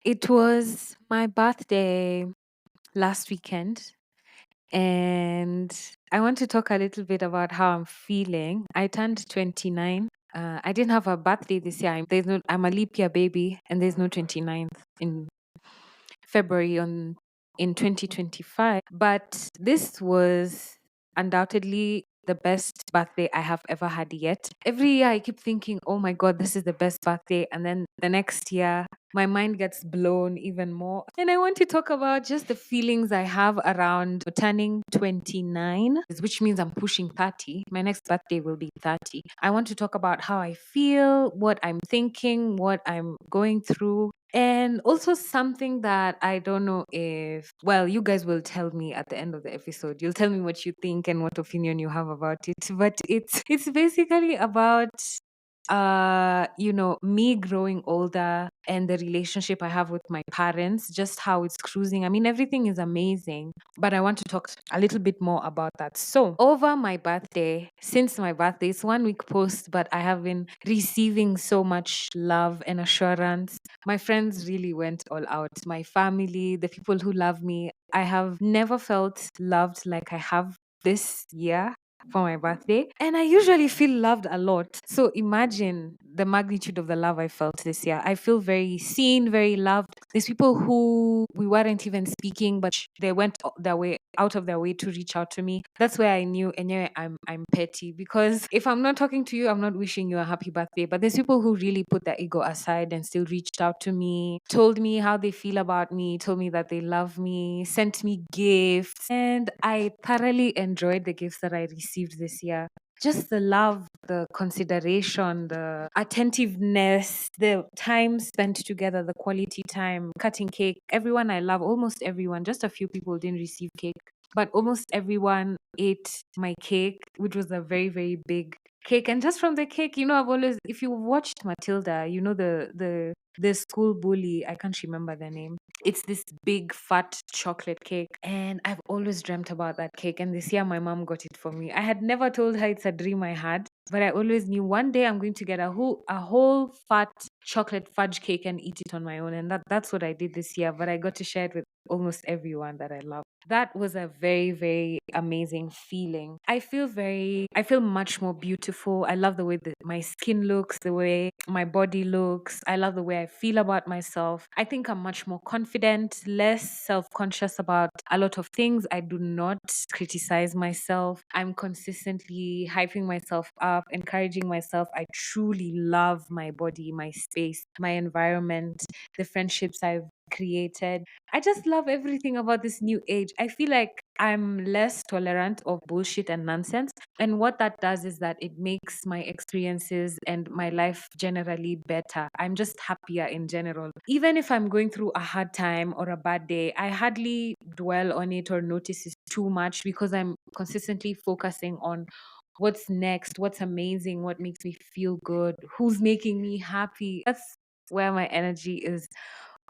It was my birthday last weekend, and I want to talk a little bit about how I'm feeling. I turned 29. I didn't have a birthday this year. I'm a leap year baby, and there's no 29th in February in 2025. But this was undoubtedly the best birthday I have ever had yet. Every year I keep thinking, oh my God, this is the best birthday. And then the next year, my mind gets blown even more. And I want to talk about just the feelings I have around turning 29, which means I'm pushing 30. My next birthday will be 30. I want to talk about how I feel, what I'm thinking, what I'm going through. And also something that I don't know if, well, you guys will tell me at the end of the episode. You'll tell me what you think and what opinion you have about it. But it's basically about me growing older and the relationship I have with my parents, just how it's cruising. I mean, everything is amazing, but I want to talk a little bit more about that. So, over my birthday, since my birthday, it's 1 week post, but I have been receiving so much love and assurance. My friends really went all out. My family, the people who love me, I have never felt loved like I have this year for my birthday. And I usually feel loved a lot. So imagine the magnitude of the love I felt this year. I feel very seen, very loved. There's people who we weren't even speaking, but they went their way out of their way to reach out to me. That's where I knew, and yeah, I'm petty, because if I'm not talking to you, I'm not wishing you a happy birthday. But there's people who really put their ego aside and still reached out to me, told me how they feel about me, told me that they love me, sent me gifts, and I thoroughly enjoyed the gifts that I received this year. Just the love, the consideration, the attentiveness, the time spent together, the quality time, cutting cake. Everyone I love, almost everyone, just a few people didn't receive cake, but almost everyone ate my cake, which was a very, very big cake. And just from the cake, I've always, if you watched Matilda, the school bully, I can't remember the name. It's this big fat chocolate cake, and I've always dreamt about that cake. And this year, my mom got it for me. I had never told her it's a dream I had, but I always knew one day I'm going to get a whole fat chocolate fudge cake and eat it on my own. And that's what I did this year. But I got to share it with almost everyone that I love. That was a very, very amazing feeling. I feel much more beautiful. I love the way that my skin looks, the way my body looks. I love the way I feel about myself. I think I'm much more confident, less self conscious about a lot of things. I do not criticize myself. I'm consistently hyping myself up, encouraging myself. I truly love my body, my space, my environment, the friendships I've created. I just love everything about this new age. I feel like I'm less tolerant of bullshit and nonsense. And what that does is that it makes my experiences and my life generally better. I'm just happier in general. Even if I'm going through a hard time or a bad day, I hardly dwell on it or notice it too much, because I'm consistently focusing on what's next, what's amazing, what makes me feel good, who's making me happy. That's where my energy is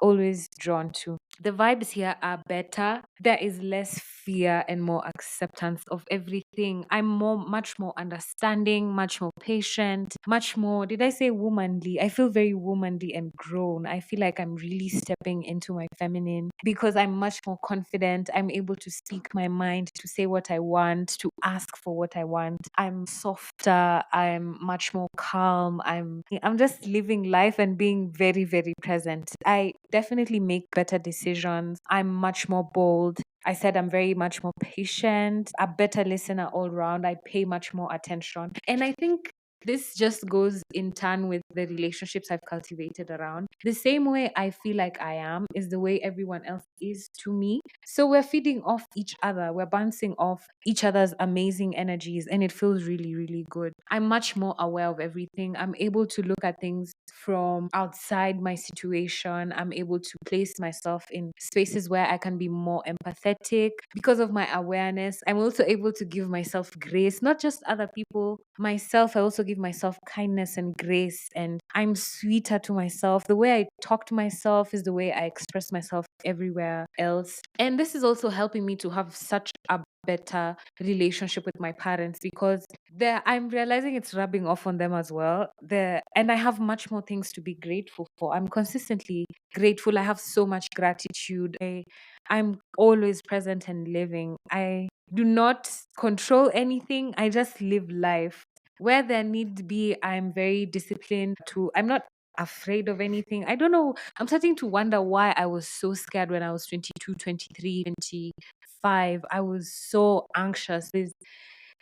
always drawn to. The vibes here are better. There is less fear and more acceptance of everything. I'm much more understanding, much more patient, much more, did I say womanly? I feel very womanly and grown. I feel like I'm really stepping into my feminine because I'm much more confident. I'm able to speak my mind, to say what I want, to ask for what I want. I'm softer. I'm much more calm. I'm just living life and being very, very present. I definitely make better decisions. I'm much more bold. I said I'm very much more patient, a better listener all around. I pay much more attention. And I think this just goes in turn with the relationships I've cultivated around. The same way I feel like I am is the way everyone else is to me. So we're feeding off each other, we're bouncing off each other's amazing energies, and it feels really, really good. I'm much more aware of everything. I'm able to look at things from outside my situation. I'm able to place myself in spaces where I can be more empathetic. Because of my awareness, I'm also able to give myself grace, not just other people, myself. I also give myself kindness and grace, and I'm sweeter to myself. The way I talk to myself is the way I express myself everywhere else. And this is also helping me to have such a better relationship with my parents, because I'm realizing it's rubbing off on them as well. And I have much more things to be grateful for. I'm consistently grateful. I have so much gratitude. I'm always present and living. I do not control anything. I just live life. Where there need be, I'm very disciplined to, I'm not afraid of anything. I don't know. I'm starting to wonder why I was so scared when I was 22, 23, 25. I was so anxious,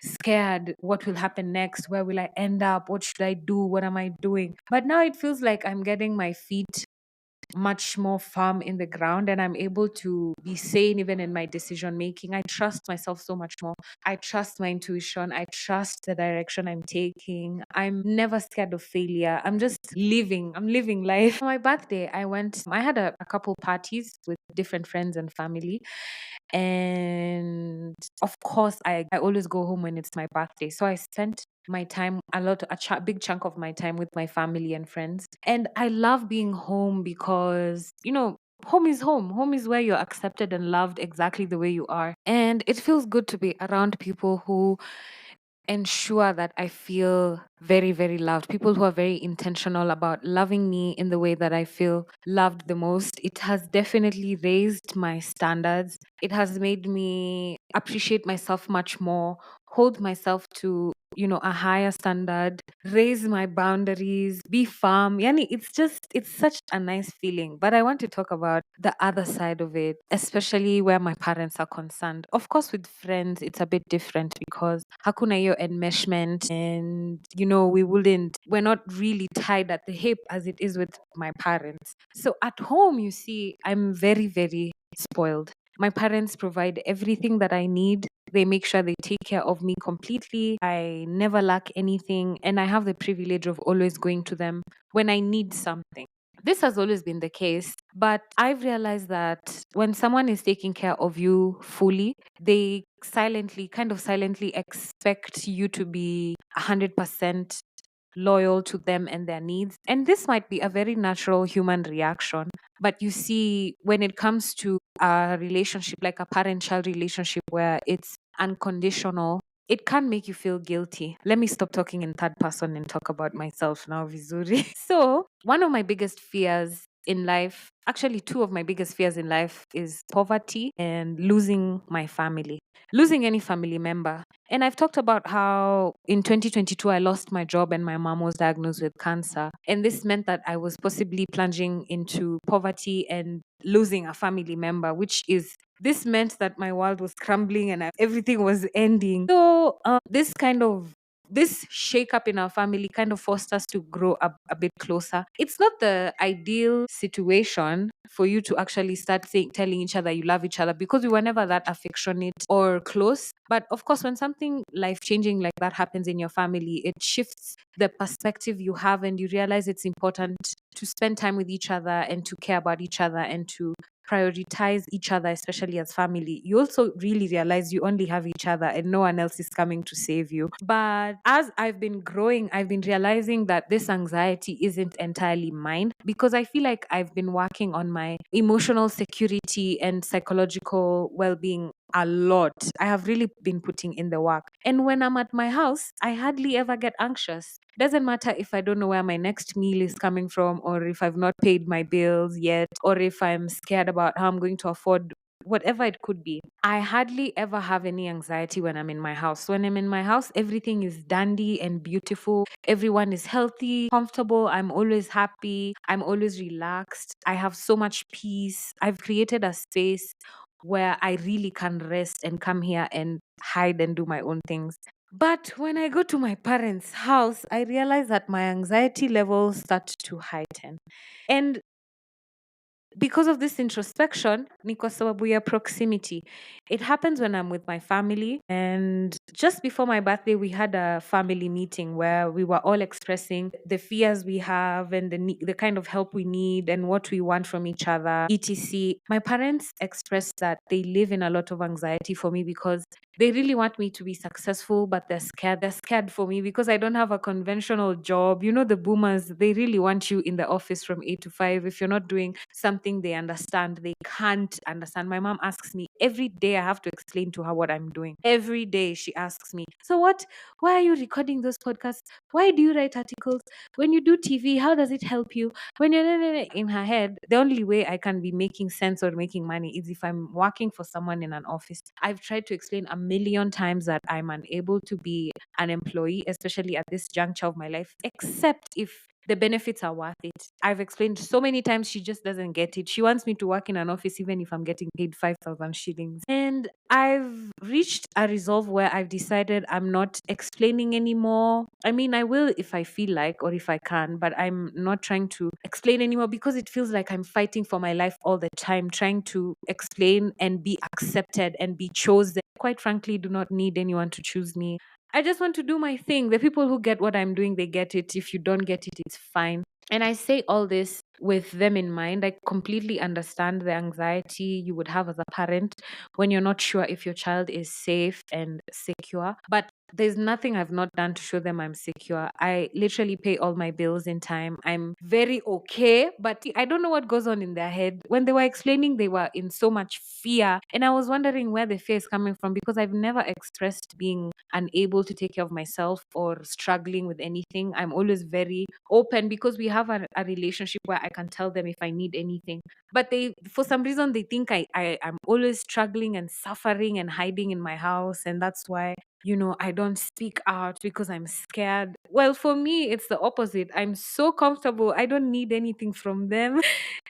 scared what will happen next, where will I end up, what should I do, what am I doing. But now it feels like I'm getting my feet much more firm in the ground, and I'm able to be sane even in my decision making. I trust myself so much more. I trust my intuition. I trust the direction I'm taking. I'm never scared of failure. I'm just living. I'm living life. For my birthday, I had a couple parties with different friends and family. And of course, I always go home when it's my birthday. So I spent my time big chunk of my time with my family and friends. And I love being home because, home is home. Home is where you're accepted and loved exactly the way you are. And it feels good to be around people who ensure that I feel very, very loved. People who are very intentional about loving me in the way that I feel loved the most. It has definitely raised my standards. It has made me appreciate myself much more, hold myself to, a higher standard, raise my boundaries, be firm. Yani, it's such a nice feeling. But I want to talk about the other side of it, especially where my parents are concerned. Of course, with friends, it's a bit different because hakuna yo enmeshment, and we're not really tied at the hip as it is with my parents. So at home, you see, I'm very, very spoiled. My parents provide everything that I need. They make sure they take care of me completely. I never lack anything. And I have the privilege of always going to them when I need something. This has always been the case, but I've realized that when someone is taking care of you fully, they kind of silently expect you to be 100% loyal to them and their needs. And this might be a very natural human reaction. But you see, when it comes to a relationship like a parent child relationship where it's unconditional, it can make you feel guilty. Let me stop talking in third person and talk about myself now, Vizuri. So, one of my biggest fears in life, actually, two of my biggest fears in life is poverty and losing my family, losing any family member. And I've talked about how in 2022, I lost my job and my mom was diagnosed with cancer. And this meant that I was possibly plunging into poverty and losing a family member, this meant that my world was crumbling and everything was ending. So, this shake up in our family kind of forced us to grow up a bit closer. It's not the ideal situation for you to actually start telling each other you love each other, because we were never that affectionate or close. But of course, when something life changing like that happens in your family, it shifts the perspective you have, and you realize it's important to spend time with each other and to care about each other and to prioritize each other, especially as family. You also really realize you only have each other and no one else is coming to save you. But as I've been growing, I've been realizing that this anxiety isn't entirely mine, because I feel like I've been working on my emotional security and psychological well being a lot. I have really been putting in the work. And when I'm at my house, I hardly ever get anxious. Doesn't matter if I don't know where my next meal is coming from, or if I've not paid my bills yet, or if I'm scared about how I'm going to afford whatever it could be. I hardly ever have any anxiety when I'm in my house. When I'm in my house, everything is dandy and beautiful. Everyone is healthy, comfortable. I'm always happy. I'm always relaxed. I have so much peace. I've created a space where I really can rest and come here and hide and do my own things. But when I go to my parents' house, I realize that my anxiety levels start to heighten. And because of this introspection, ni kwa sababu ya proximity. It happens when I'm with my family. And just before my birthday, we had a family meeting where we were all expressing the fears we have and the kind of help we need and what we want from each other, etc. My parents expressed that they live in a lot of anxiety for me because They really want me to be successful, but they're scared. They're scared for me because I don't have a conventional job. You know, the boomers, they really want you in the office from 8 to 5. If you're not doing something they understand, they can't understand. My mom asks me every day, I have to explain to her what I'm doing. Every day she asks me, so what? Why are you recording those podcasts? Why do you write articles? When you do TV, how does it help you? When you're in her head, the only way I can be making sense or making money is if I'm working for someone in an office. I've tried to explain a million times that I'm unable to be an employee, especially at this juncture of my life, except if the benefits are worth it. I've explained so many times, she just doesn't get it. She wants me to work in an office even if I'm getting paid 5,000 shillings. And I've reached a resolve where I've decided I'm not explaining anymore. I mean, I will if I feel like or if I can, but I'm not trying to explain anymore because it feels like I'm fighting for my life all the time, trying to explain and be accepted and be chosen. Quite frankly, do not need anyone to choose me. I just want to do my thing. The people who get what I'm doing, they get it. If you don't get it, it's fine. And I say all this with them in mind. I completely understand the anxiety you would have as a parent when you're not sure if your child is safe and secure. But there's nothing I've not done to show them I'm secure. I literally pay all my bills in time. I'm very okay, but I don't know what goes on in their head. When they were explaining, they were in so much fear. And I was wondering where the fear is coming from because I've never expressed being unable to take care of myself or struggling with anything. I'm always very open because we have a relationship where I can tell them if I need anything. But they, for some reason, they think I'm always struggling and suffering and hiding in my house. And that's why I don't speak out because I'm scared. Well, for me, it's the opposite. I'm so comfortable. I don't need anything from them.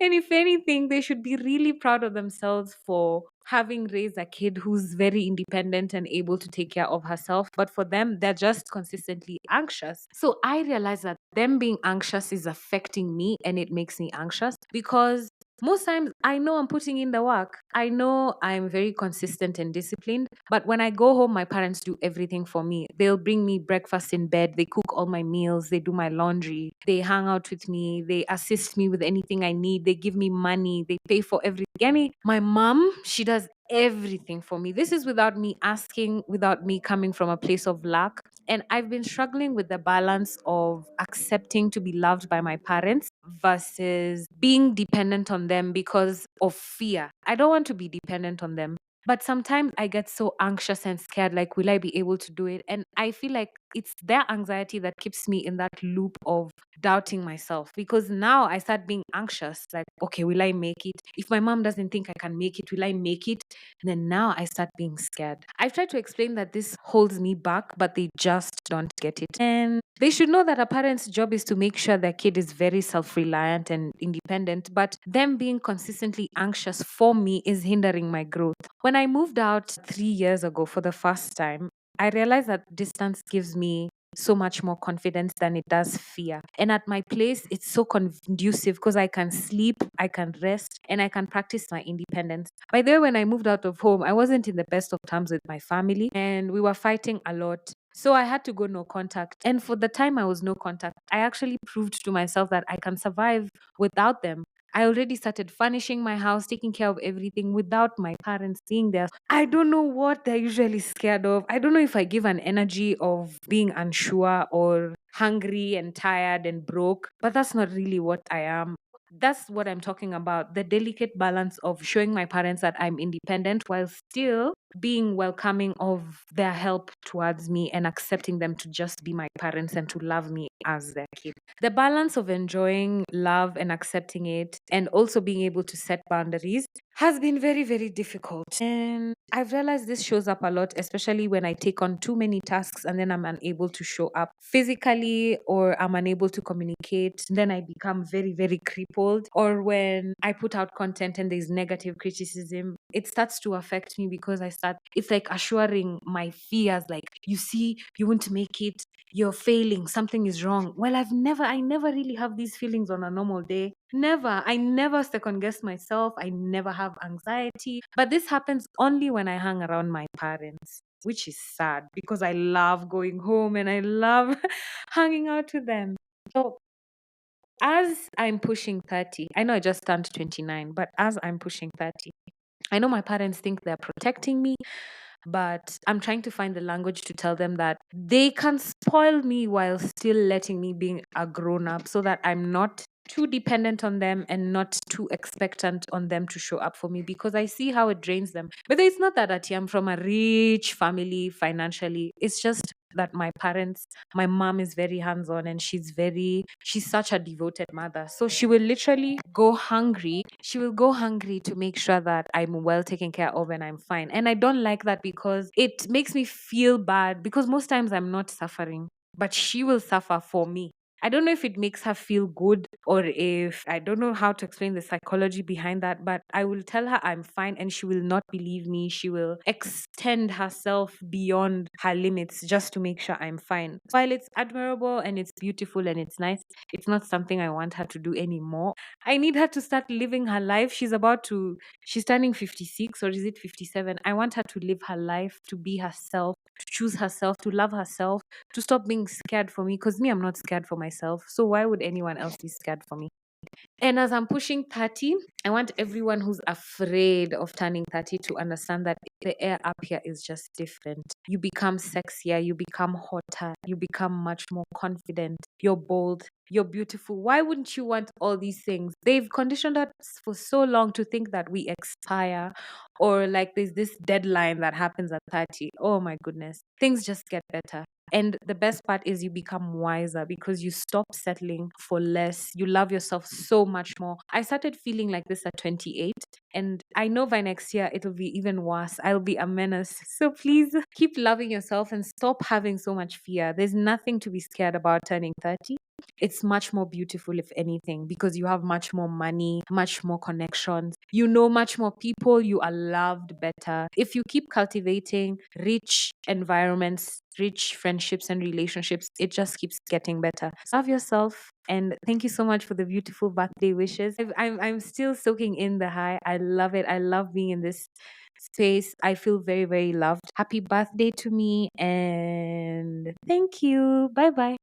And if anything, they should be really proud of themselves for having raised a kid who's very independent and able to take care of herself. But for them, they're just consistently anxious. So I realize that them being anxious is affecting me and it makes me anxious because most times I know I'm putting in the work. I know I'm very consistent and disciplined. But when I go home, my parents do everything for me. They'll bring me breakfast in bed. They cook all my meals. They do my laundry. They hang out with me. They assist me with anything I need. They give me money. They pay for everything. Yani, my mom, she does everything for me. This is without me asking, without me coming from a place of lack. And I've been struggling with the balance of accepting to be loved by my parents versus being dependent on them because of fear. I don't want to be dependent on them. But sometimes I get so anxious and scared, like, will I be able to do it? And I feel like it's their anxiety that keeps me in that loop of doubting myself because now I start being anxious, like, okay, will I make it? If my mom doesn't think I can make it, will I make it? And then now I start being scared. I've tried to explain that this holds me back, but they just don't get it. And they should know that a parent's job is to make sure their kid is very self reliant and independent, but them being consistently anxious for me is hindering my growth. When I moved out 3 years ago for the first time, I realized that distance gives me so much more confidence than it does fear. And at my place, it's so conducive because I can sleep, I can rest, and I can practice my independence. By the way, when I moved out of home, I wasn't in the best of terms with my family, and we were fighting a lot. So I had to go no contact. And for the time I was no contact, I actually proved to myself that I can survive without them. I already started furnishing my house, taking care of everything without my parents being there. I don't know what they're usually scared of. I don't know if I give an energy of being unsure or hungry and tired and broke, but that's not really what I am. That's what I'm talking about, the delicate balance of showing my parents that I'm independent while still being welcoming of their help towards me and accepting them to just be my parents and to love me as their kid. The balance of enjoying love and accepting it and also being able to set boundaries has been very, very difficult. And I've realized this shows up a lot, especially when I take on too many tasks and then I'm unable to show up physically or I'm unable to communicate. Then I become very, very crippled. Or when I put out content and there's negative criticism, it starts to affect me because it's like assuring my fears, like, you see, you won't make it, you're failing, something is wrong. Well, I never really have these feelings on a normal day. Never. I never second guess myself. I never have anxiety. But this happens only when I hang around my parents, which is sad because I love going home and I love hanging out with them. So, as I'm pushing 30, I know I just turned 29, but as I'm pushing 30, I know my parents think they're protecting me, but I'm trying to find the language to tell them that they can spoil me while still letting me being a grown up, so that I'm not too dependent on them and not too expectant on them to show up for me, because I see how it drains them. But it's not that I'm from a rich family financially. It's just that my mom is very hands on, and she's such a devoted mother. So she will literally go hungry. She will go hungry to make sure that I'm well taken care of and I'm fine. And I don't like that, because it makes me feel bad, because most times I'm not suffering, but she will suffer for me. I don't know if it makes her feel good, or if I don't know how to explain the psychology behind that, but I will tell her I'm fine and she will not believe me. She will extend herself beyond her limits just to make sure I'm fine. While it's admirable and it's beautiful and it's nice, it's not something I want her to do anymore. I need her to start living her life. She's turning 56, or is it 57? I want her to live her life, to be herself, to choose herself, to love herself, to stop being scared for me, because me, I'm not scared for myself. So why would anyone else be scared for me? And as I'm pushing 30, I want everyone who's afraid of turning 30 to understand that the air up here is just different. You become sexier, you become hotter, you become much more confident, you're bold, you're beautiful. Why wouldn't you want all these things? They've conditioned us for so long to think that we expire, or like there's this deadline that happens at 30. Oh my goodness. Things just get better. And the best part is you become wiser, because you stop settling for less. You love yourself so much more. I started feeling like this at 28, and I know by next year it'll be even worse. I'll be a menace. So please keep loving yourself and stop having so much fear. There's nothing to be scared about turning 30. It's much more beautiful, if anything, because you have much more money, much more connections. You know much more people. You are loved better. If you keep cultivating rich environments, rich friendships and relationships, it just keeps getting better. Love yourself. And thank you so much for the beautiful birthday wishes. I'm still soaking in the high. I love it. I love being in this space. I feel very, very loved. Happy birthday to me. And thank you. Bye bye.